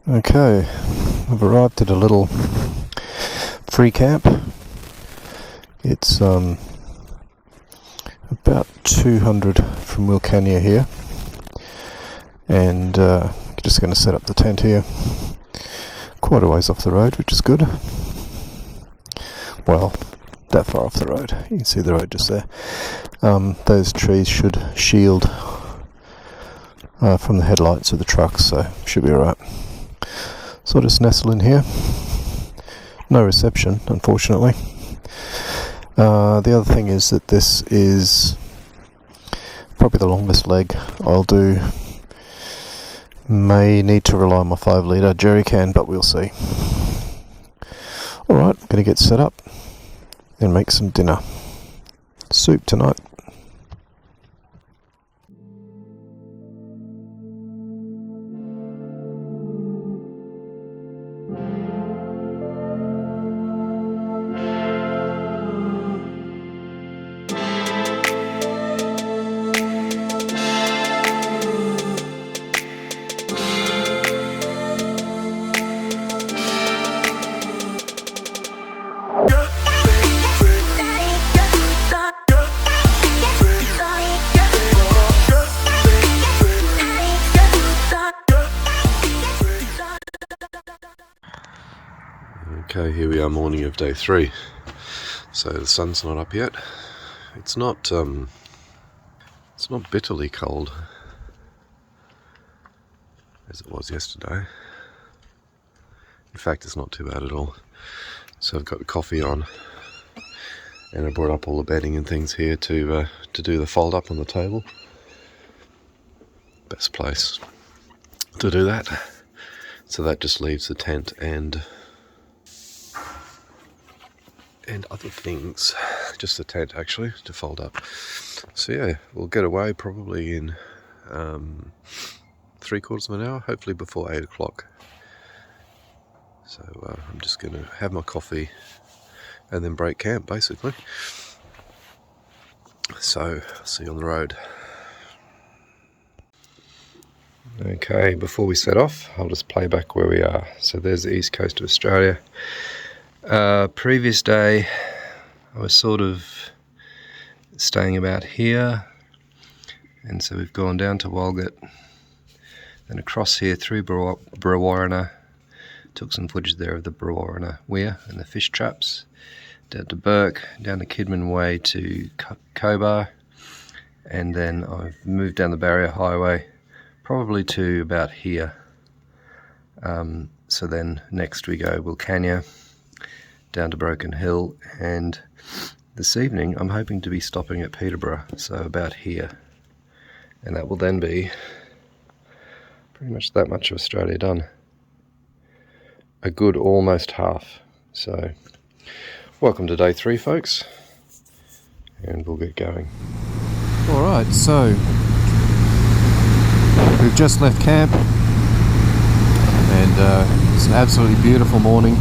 Okay, I've arrived at a little free camp. It's about 200 from Wilkenya here, and just going to set up the tent here. Quite a ways off the road, which is good. Well, that far off the road. You can see the road just there. Those trees should shield from the headlights of the trucks, so should be alright. So I'll just nestle in here. No reception, unfortunately. The other thing is that this is probably the longest leg I'll do. May need to rely on my 5 litre jerry can, but we'll see. Alright, I'm going to get set up and make some dinner. Soup tonight. Okay, here we are, morning of day 3. So the sun's not up yet. It's not bitterly cold as it was yesterday. In fact, it's not too bad at all. So I've got the coffee on, and I brought up all the bedding and things here to do the fold up on the table. Best place to do that. So that just leaves the tent and other things, just the tent actually, to fold up. So yeah, we'll get away probably in 3/4 of an hour, hopefully before 8 o'clock. So I'm just going to have my coffee and then break camp basically. So I'll see you on the road. Okay, before we set off, I'll just play back where we are. So there's the east coast of Australia. Previous day I was sort of staying about here, and so we've gone down to Walgett, then across here through Brewarrina, took some footage there of the Brewarrina Weir and the fish traps, down to Burke, down the Kidman Way to Cobar, and then I've moved down the Barrier Highway probably to about here. So then next we go Wilkenya, down to Broken Hill, and this evening I'm hoping to be stopping at Peterborough, so about here, and that will then be pretty much that much of Australia done. A good almost half. So welcome to day 3, folks, and we'll get going. Alright, so we've just left camp, and it's an absolutely beautiful morning.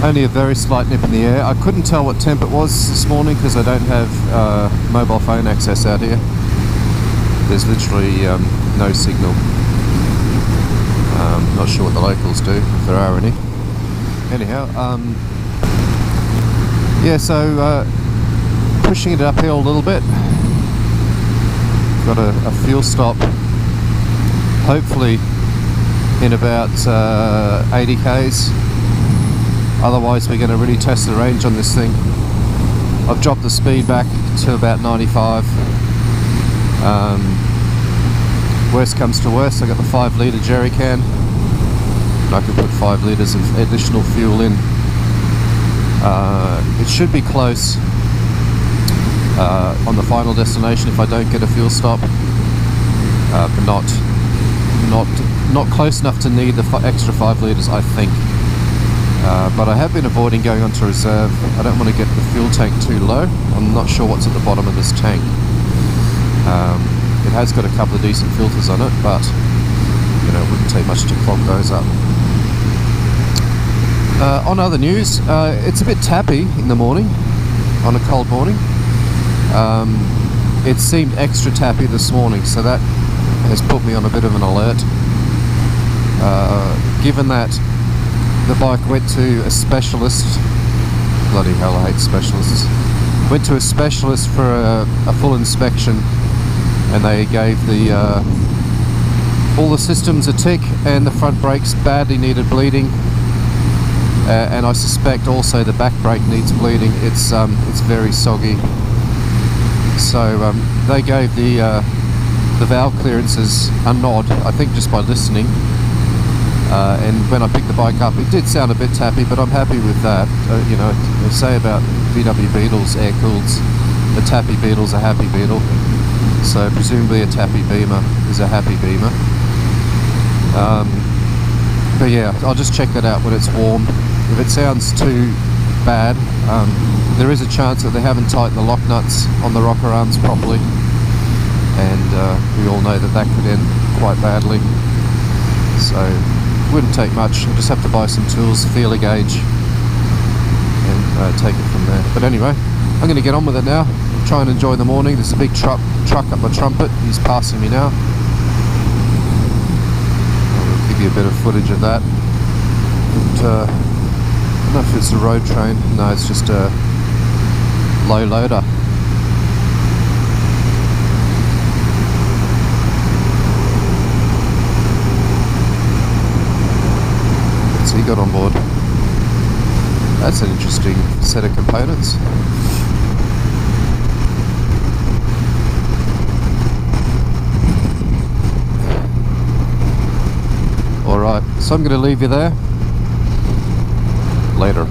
Only a very slight nip in the air. I couldn't tell what temp it was this morning because I don't have mobile phone access out here. There's literally no signal. Not sure what the locals do, if there are any. Anyhow, yeah, so pushing it uphill a little bit. Got a fuel stop, hopefully in about 80 k's. Otherwise we're going to really test the range on this thing. I've dropped the speed back to about 95. Worst comes to worst, I got the 5 litre jerry can. I can put 5 litres of additional fuel in. It should be close on the final destination if I don't get a fuel stop, but not close enough to need the extra 5 litres, I think. But I have been avoiding going onto reserve. I don't want to get the fuel tank too low. I'm not sure what's at the bottom of this tank. It has got a couple of decent filters on it, but you know, it wouldn't take much to clog those up. On other news, it's a bit tappy in the morning, on a cold morning. It seemed extra tappy this morning, so that has put me on a bit of an alert. given that the bike went to a specialist, bloody hell I hate specialists, went to a specialist for a full inspection, and they gave the all the systems a tick, and the front brakes badly needed bleeding, and I suspect also the back brake needs bleeding. It's very soggy, so they gave the valve clearances a nod, I think just by listening, and when I picked the bike up it did sound a bit tappy, but I'm happy with that. You know, they say about VW Beetles, air-cooled, a tappy Beetle's a happy Beetle, so presumably a tappy Beamer is a happy Beamer. But yeah, I'll just check that out when it's warm. If it sounds too bad, there is a chance that they haven't tightened the lock nuts on the rocker arms properly, and we all know that that could end quite badly. So it wouldn't take much. I'll just have to buy some tools, feeler gauge, and take it from there. But anyway, I'm going to get on with it now. Try and enjoy the morning. There's a big truck up my trumpet. He's passing me now. I'll give you a bit of footage of that. And, I don't know if it's a road train. No, it's just a low loader. What's he got on board? That's an interesting set of components. Alright, so I'm going to leave you there. Later.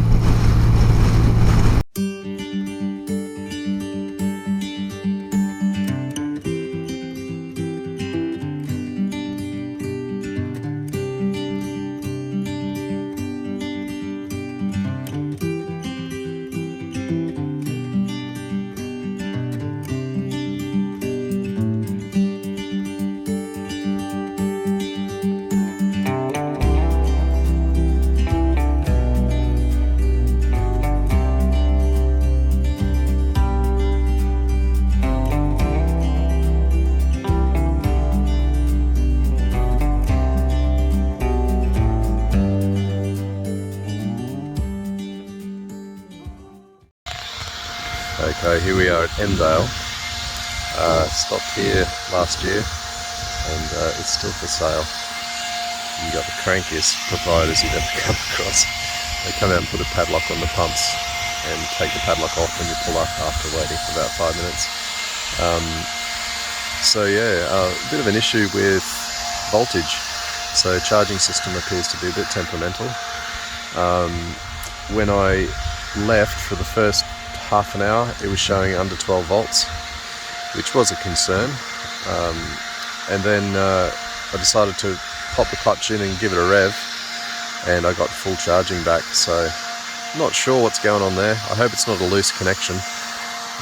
Okay, here we are at Endale. Stopped here last year, and it's still for sale. You got the crankiest proprietors you've ever come across. They come out and put a padlock on the pumps and take the padlock off when you pull up after waiting for about 5 minutes. So yeah, a bit of an issue with voltage. So charging system appears to be a bit temperamental. When I left for the first half an hour, it was showing under 12 volts, which was a concern. And then I decided to pop the clutch in and give it a rev, and I got full charging back. So not sure what's going on there. I hope it's not a loose connection.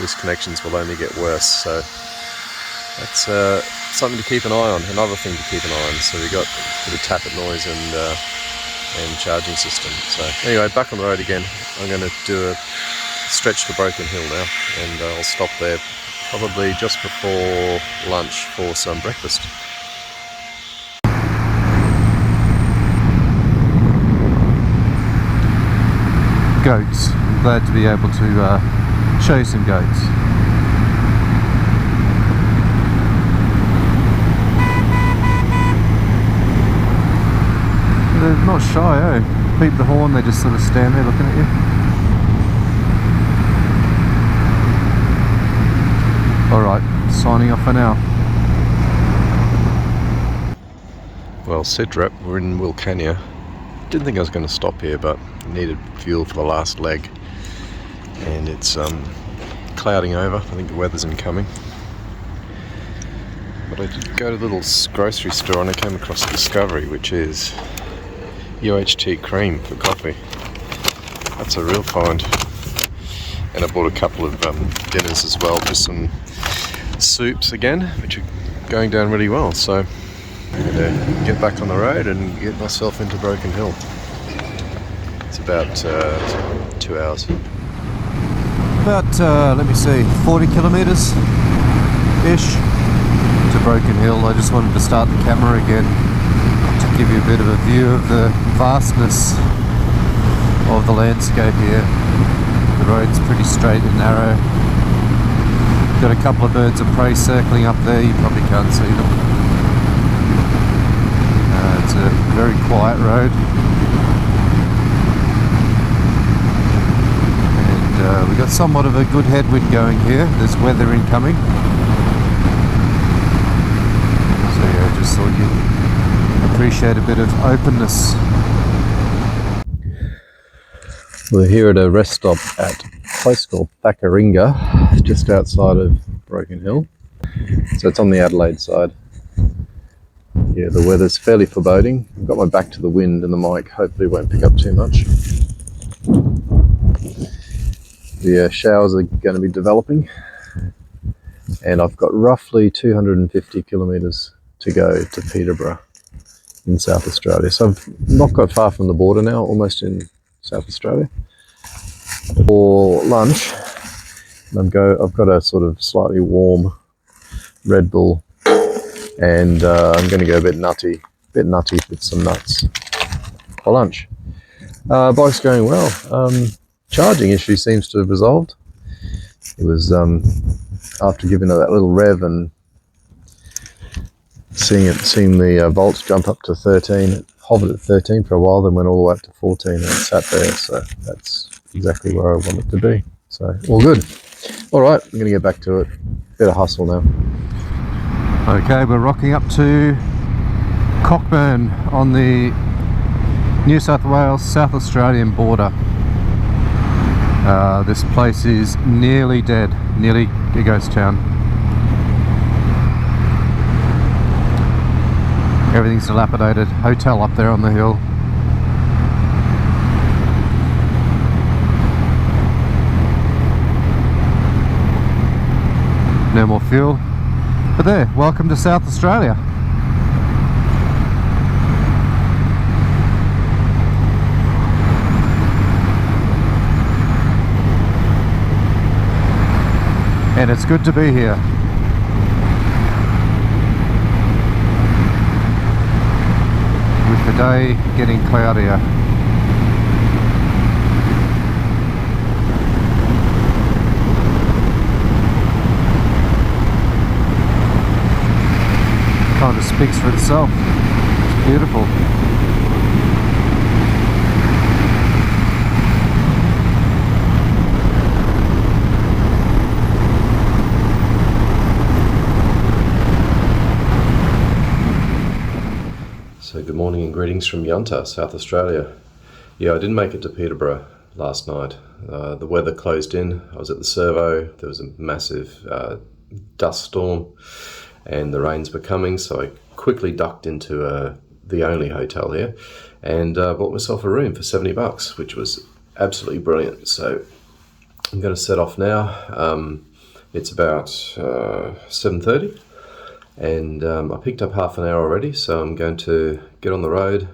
Loose connections will only get worse, so that's something to keep an eye on, another thing to keep an eye on. So we got a bit of tappet noise and charging system. So anyway, back on the road again. I'm going to do a stretch to Broken Hill now, and I'll stop there probably just before lunch for some breakfast. Goats. I'm glad to be able to show you some goats. They're not shy, eh? Beep the horn, they just sort of stand there looking at you. Alright, signing off for now. Well, Sidrap, we're in Wilkenya. Didn't think I was going to stop here, but needed fuel for the last leg. And it's clouding over. I think the weather's incoming. But I did go to the little grocery store and I came across Discovery, which is UHT cream for coffee. That's a real find. And I bought a couple of dinners as well, just some soups again, which are going down really well. So I'm going to get back on the road and get myself into Broken Hill. It's about 2 hours. About, let me see, 40 kilometres ish to Broken Hill. I just wanted to start the camera again to Give you a bit of a view of the vastness of the landscape here. The road's pretty straight and narrow. Got a couple of birds of prey circling up there, you probably can't see them. It's a very quiet road. And we got somewhat of a good headwind going here. There's weather incoming. So yeah, I just thought you'd appreciate a bit of openness. We're here at a rest stop at a place called Thakaringa, just outside of Broken Hill. So it's on the Adelaide side. Yeah, the weather's fairly foreboding. I've got my back to the wind and the mic hopefully won't pick up too much. The showers are going to be developing, and I've got roughly 250 kilometres to go to Peterborough in South Australia. So I've not got far from the border now, almost in South Australia. For lunch, I've got a sort of slightly warm Red Bull, and I'm going to go a bit nutty with some nuts for lunch. Bike's going well. Charging issue seems to have resolved. It was after giving it that little rev and seeing the volts jump up to 13. It hovered at 13 for a while, then went all the way up to 14 and it sat there. So that's exactly where I want it to be. So all good. All right, I'm going to get back to it. Bit of hustle now. Okay, we're rocking up to Cockburn on the New South Wales South Australian border. This place is nearly dead, nearly a ghost town. Everything's dilapidated. Hotel up there on the hill. No more fuel. But there, welcome to South Australia. And it's good to be here. With the day getting cloudier. Kind of speaks for itself. It's beautiful. So good morning and greetings from Yunta, South Australia. Yeah, I didn't make it to Peterborough last night. The weather closed in. I was at the servo. There was a massive dust storm and the rains were coming, so I quickly ducked into the only hotel here and bought myself a room for $70, which was absolutely brilliant. So I'm going to set off now. It's about 7:30. And I picked up half an hour already, so I'm going to get on the road,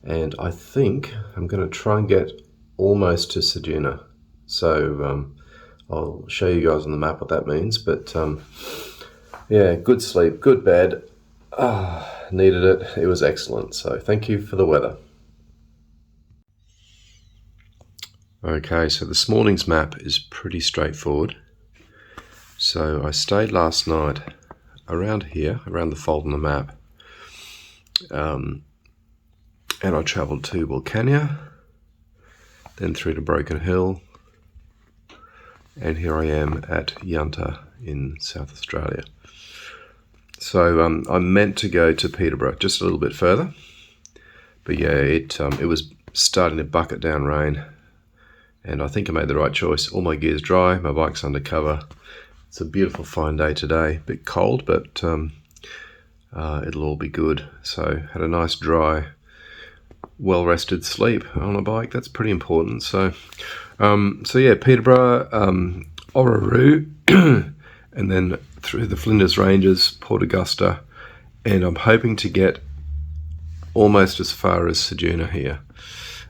and I think I'm going to try and get almost to Ceduna. So I'll show you guys on the map what that means, but yeah, good sleep, good bed, needed it, it was excellent, so thank you for the weather. Okay, so this morning's map is pretty straightforward. So I stayed last night around here, around the fold on the map, and I travelled to Wilkenya, then through to Broken Hill, and here I am at Yunta in South Australia. So I meant to go to Peterborough just a little bit further, but yeah, it was starting to bucket down rain, and I think I made the right choice. All my gear's dry, my bike's under cover. It's a beautiful fine day today, a bit cold, but it'll all be good. So had a nice dry, well-rested sleep on a bike. That's pretty important. So yeah, Peterborough, Orroroo, and then through the Flinders Ranges, Port Augusta, and I'm hoping to get almost as far as Ceduna here.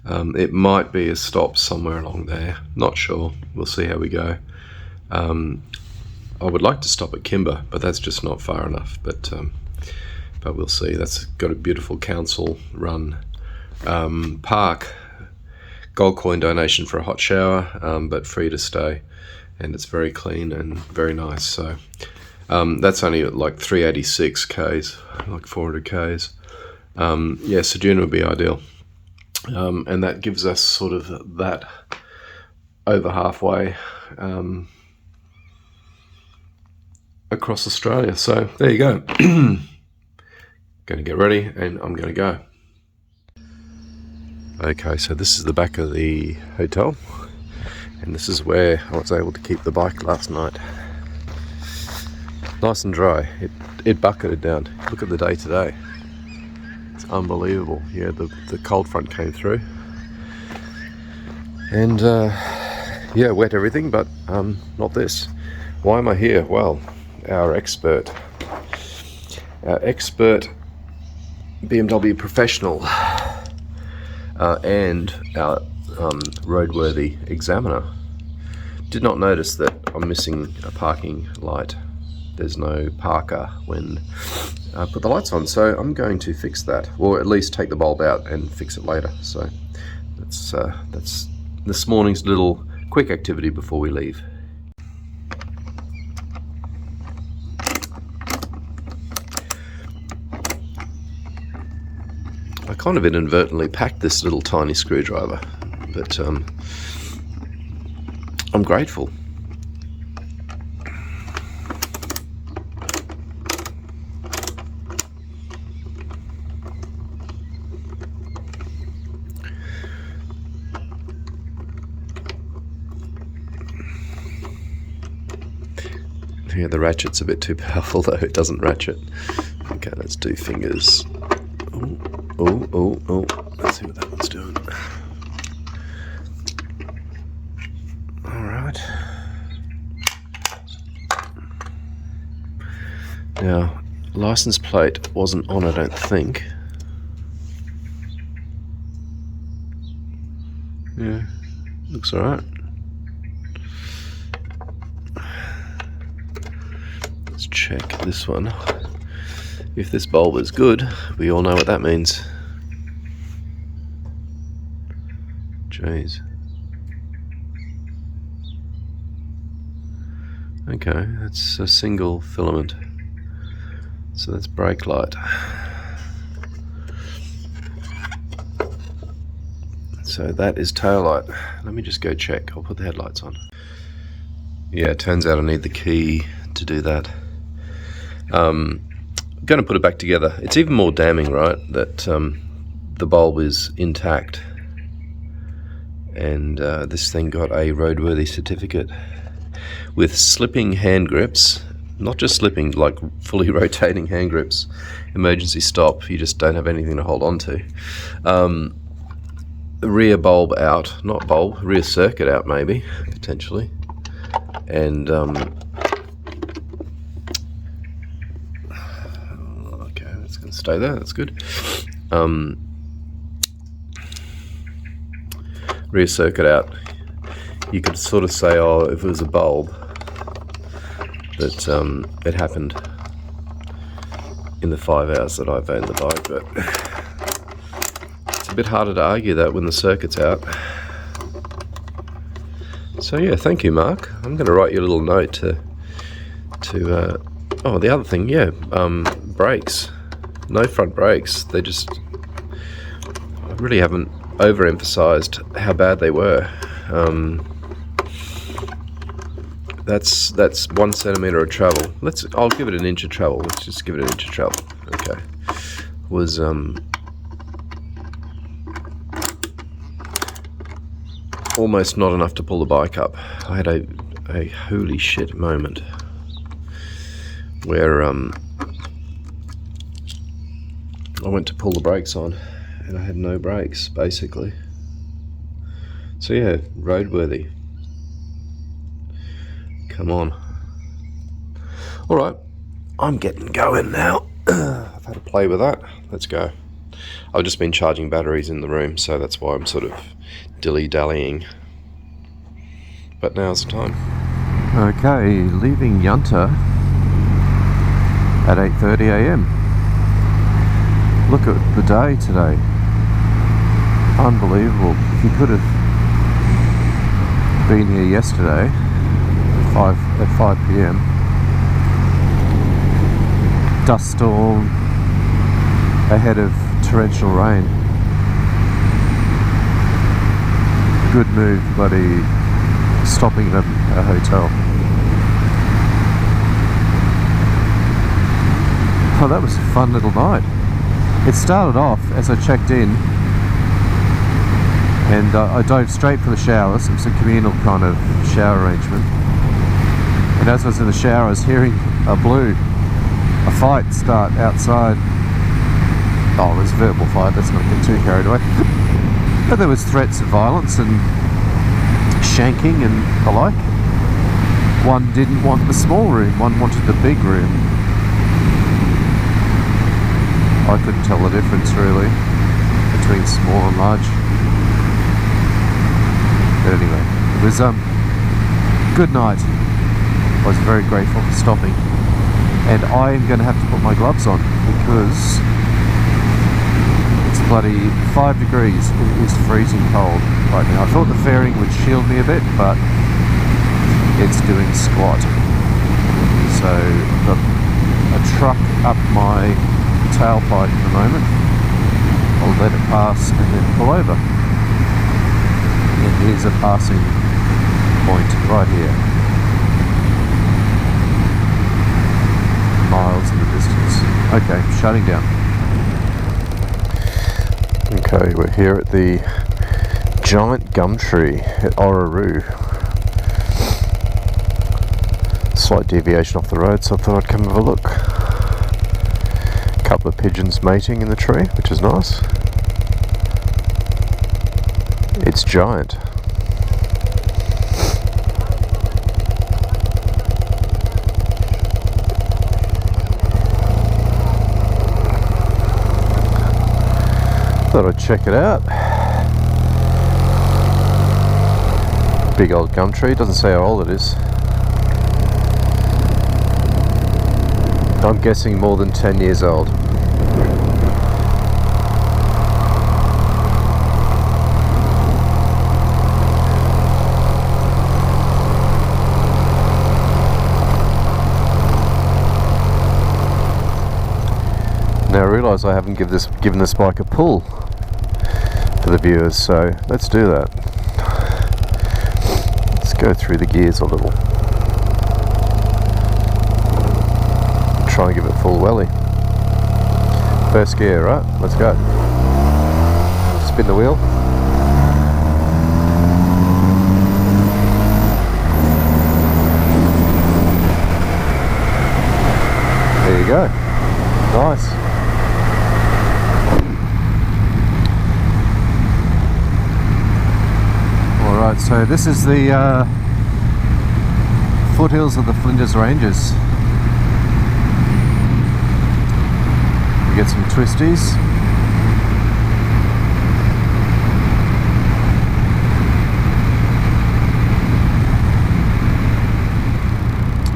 It might be a stop somewhere along there. Not sure. We'll see how we go. I would like to stop at Kimber, but that's just not far enough. But but we'll see. That's got a beautiful council-run park. Gold coin donation for a hot shower, but free to stay, and it's very clean and very nice. So that's only at like 386 k's, like 400 k's. Yeah, Ceduna would be ideal, and that gives us sort of that over halfway across Australia. So there you go. Going to get ready, and I'm going to go. Okay, so this is the back of the hotel, and this is where I was able to keep the bike last night. Nice and dry. It bucketed down. Look at the day today. It's unbelievable. Yeah, the cold front came through, and yeah, wet everything, but not this. Why am I here? Well, our expert BMW professional and our roadworthy examiner did not notice that I'm missing a parking light. There's no parker when I put the lights on, so I'm going to fix that, or at least take the bulb out and fix it later. So that's this morning's little quick activity before we leave. I kind of inadvertently packed this little tiny screwdriver, but I'm grateful. Yeah, the ratchet's a bit too powerful though, it doesn't ratchet. Okay, let's do fingers. Oh, let's see what that one's doing. Alright. Now, license plate wasn't on, I don't think. Yeah, looks alright. Let's check this one. If this bulb is good, we all know what that means. Jeez. Okay, that's a single filament. So that's brake light. So that is tail light. Let me just go check. I'll put the headlights on. Yeah, it turns out I need the key to do that. Going to put it back together. It's even more damning, right, that the bulb is intact, and this thing got a roadworthy certificate with slipping hand grips, not just slipping, like fully rotating hand grips, emergency stop, you just don't have anything to hold on to. Rear bulb out, not bulb, rear circuit out maybe, potentially, and stay there, that's good. Rear circuit out. You could sort of say, oh, if it was a bulb, that it happened in the 5 hours that I've owned the bike, but it's a bit harder to argue that when the circuit's out. So yeah, thank you, Mark. I'm going to write you a little note to oh, the other thing, yeah, brakes. No front brakes. They just, I really haven't overemphasized how bad they were. That's 1 centimeter of travel. I'll give it an inch of travel. Let's just give it an inch of travel. Okay. Was almost not enough to pull the bike up. I had a holy shit moment where I went to pull the brakes on and I had no brakes, basically. So yeah, roadworthy. Come on. Alright, I'm getting going now. I've had a play with that. Let's go. I've just been charging batteries in the room, so that's why I'm sort of dilly-dallying. But now's the time. Okay, leaving Yunta at 8:30 a.m. Look at the day today. Unbelievable. If you could have been here yesterday at 5 p.m. Dust storm ahead of torrential rain. Good move, bloody stopping at a hotel. Oh, that was a fun little night. It started off as I checked in, and I dove straight for the showers. It was a communal kind of shower arrangement. And as I was in the shower, I was hearing a fight start outside. Oh, it was a verbal fight, let's not get too carried away. But there was threats of violence and shanking and the like. One didn't want the small room, one wanted the big room. I couldn't tell the difference really between small and large. But anyway, it was good night. I was very grateful for stopping. And I am going to have to put my gloves on because it's bloody 5 degrees. It is freezing cold right now. I thought the fairing would shield me a bit, but it's doing squat. So I've got a truck up my tailpipe at the moment. I'll let it pass and then pull over. And here's a passing point right here. Miles in the distance. Okay, shutting down. Okay, we're here at the giant gum tree at Orroroo. Slight deviation off the road, so I thought I'd come have a look. Couple of pigeons mating in the tree, which is nice. It's giant. Thought I'd check it out. Big old gum tree, doesn't say how old it is. I'm guessing more than 10 years old. Now I realise I haven't given this bike a pull for the viewers, so let's do that. Let's go through the gears a little. Try and give it full welly. First gear, right? Let's go. Spin the wheel. There you go. Nice. Alright, so this is the foothills of the Flinders Ranges. Get some twisties.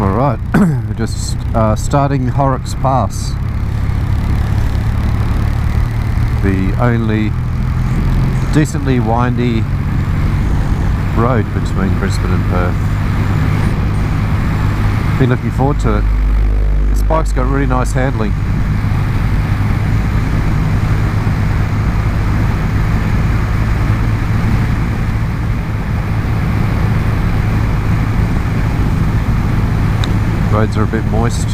Alright, we're just starting Horrocks Pass. The only decently windy road between Brisbane and Perth. Been looking forward to it. This bike's got really nice handling. Roads are a bit moist.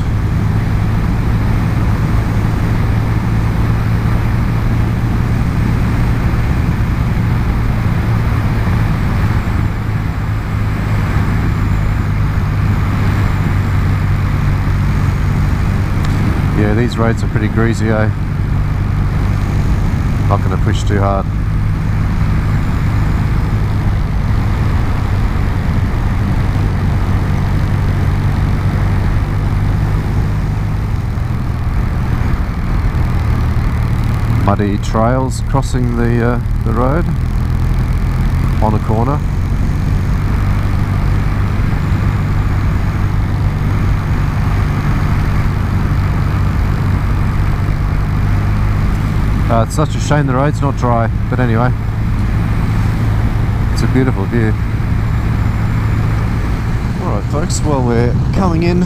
Yeah, these roads are pretty greasy, eh? Not going to push too hard. Muddy trails crossing the road on a corner. It's such a shame the road's not dry, but anyway, it's a beautiful view. Alright folks, well we're coming in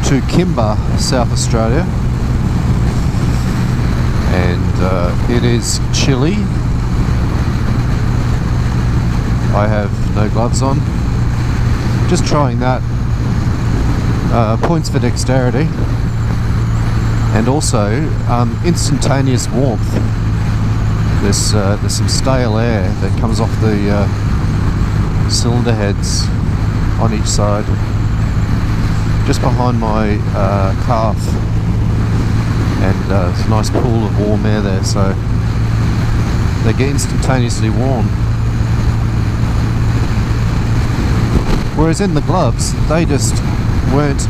to Kimba, South Australia, and it is chilly. I have no gloves on, just trying that. Points for dexterity, and also instantaneous warmth. There's some stale air that comes off the cylinder heads on each side, just behind my calf, and there's a nice pool of warm air there, so they get instantaneously warm. Whereas in the gloves, they just weren't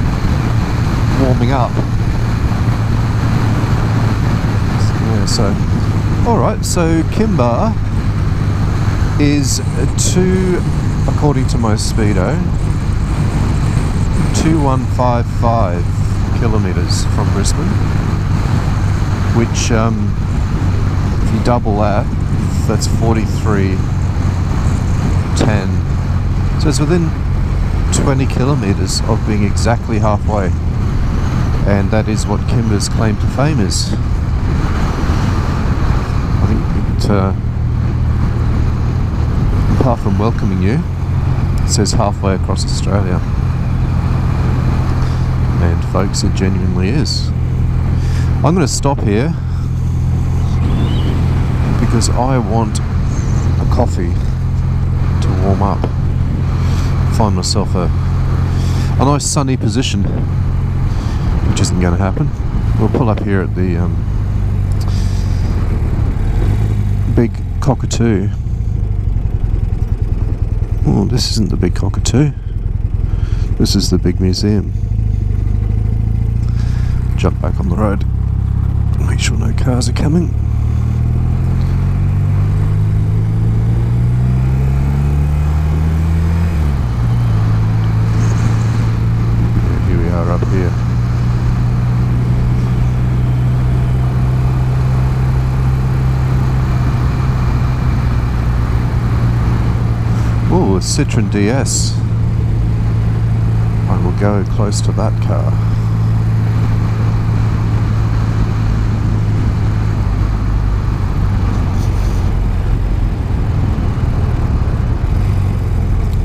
warming up. Yeah, so alright, so Kimba is according to my speedo, 2155 kilometres from Brisbane, which if you double that, that's 43.10. So it's within 20 kilometres of being exactly halfway, and that is what Kimba's claim to fame is. I think it, apart from welcoming you, it says halfway across Australia, and folks, it genuinely is. I'm going to stop here because I want a coffee to warm up. Find myself a nice sunny position, which isn't going to happen. We'll pull up here at the big cockatoo. Oh, this isn't the big cockatoo. This is the big museum. Jump back on the road. Make sure no cars are coming. Up here. Oh, a Citroen DS. I will go close to that car.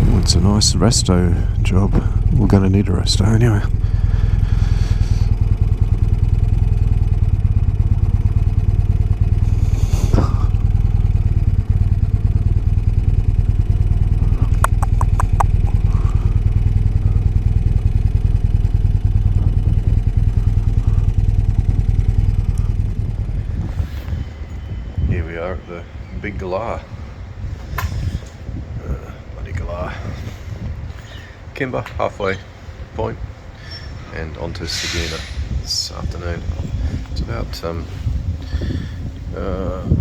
Oh, it's a nice resto job. We're going to need a resto anyway. Here we are at the big galah. Bloody galah. Kimba, halfway point, and onto Ceduna this afternoon. It's about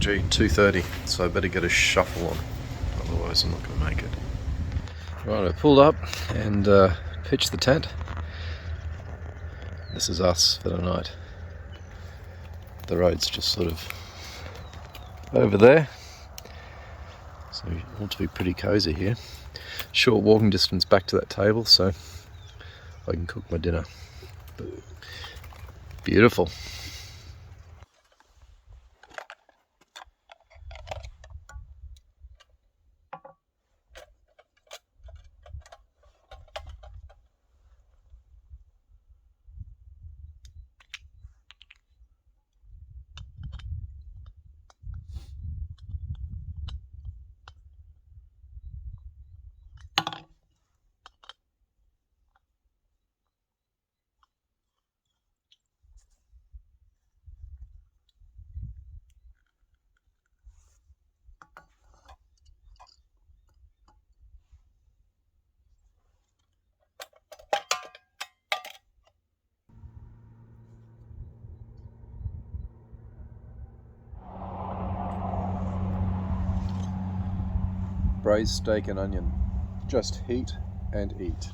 2:30, so I better get a shuffle on, otherwise I'm not going to make it. Right, I pulled up and pitched the tent. This is us for the night. The road's just sort of over there, so you want to be pretty cozy here. Short walking distance back to that table, so I can cook my dinner. Beautiful. Braised steak and onion. Just heat and eat.